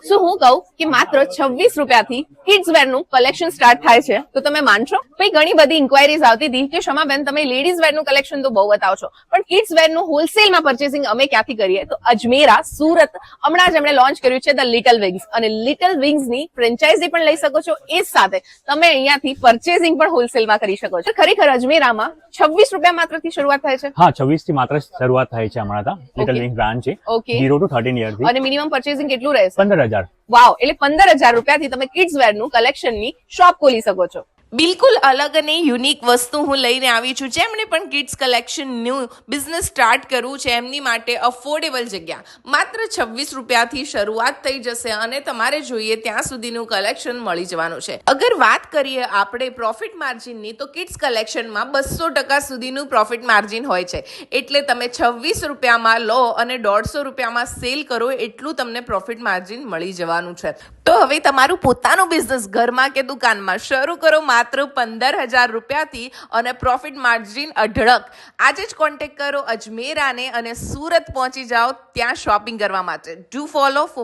શું હું કહું કે માત્ર 26 રૂપિયાથી કિડ્સ વેર નું કલેક્શન સ્ટાર્ટ થાય છે તો તમે માનશો? પછી ઘણી બધી ઇન્ક્વાયરીઝ આવતી હતી કે શમાબેન તમે લેડીઝ વેર નું કલેક્શન તો બહુ બતાવો છો, પણ કિડ્સ વેર નું હોલસેલમાં પરચેસિંગ અમે ક્યાંથી કરીએ? તો અજમેરા, સુરત હમણાં જ એમણે લોન્ચ કર્યું છે ધ લિટલ વિંગ્સ, અને લિટલ વિંગ્સ ની ફ્રેન્ચાઇઝી પણ લઈ શકો છો. એ જ સાથે તમે અહીંયાથી પરચેસિંગ પણ હોલસેલમાં કરી શકો છો. ખરેખર અજમેરામાં 26 રૂપિયા માત્ર થી શરૂઆત થાય છે? હા, 26 થી માત્ર શરૂઆત થાય છે હમણાં તો. લિટલ વિંગ બ્રાન્ડ છે, Okay. 0 to 13 યર થી. અને મિનિમમ પરચેસિંગ કેટલું રહેશે? 15,000. વાવ, એટલે 15,000 રૂપિયાથી તમે કિડ્સ વેર નું કલેક્શન ની શોપ ખોલી શકો છો. બિલકુલ અલગ અને યુનિક વસ્તુ હું લઈને આવી છું. જેમણે પણ કિડ્સ કલેક્શનનું બિઝનેસ સ્ટાર્ટ કરવું છે એમની માટે અફોર્ડેબલ જગ્યા. માત્ર 26 રૂપિયાથી શરૂઆત થઈ જશે અને તમારે જોઈએ ત્યાં સુધીનું કલેક્શન મળી જવાનું છે. અગર વાત કરીએ આપણે પ્રોફિટ માર્જિનની, તો કિડ્સ કલેક્શનમાં 200% સુધીનું પ્રોફિટ માર્જિન હોય છે. એટલે તમે 26 રૂપિયામાં લો અને 150 રૂપિયામાં સેલ કરો એટલું તમને પ્રોફિટ માર્જિન મળી જવાનું છે. તો હવે તમારું પોતાનું બિઝનેસ ઘરમાં કે દુકાનમાં શરૂ કરો માત્ર 15,000 રૂપિયાથી અને પ્રોફિટ માર્જિન અઢળક. આજે જ કોન્ટેક્ટ કરો અજમેરાને અને સુરત પહોંચી જાઓ ત્યાં શોપિંગ કરવા માટે. Do follow four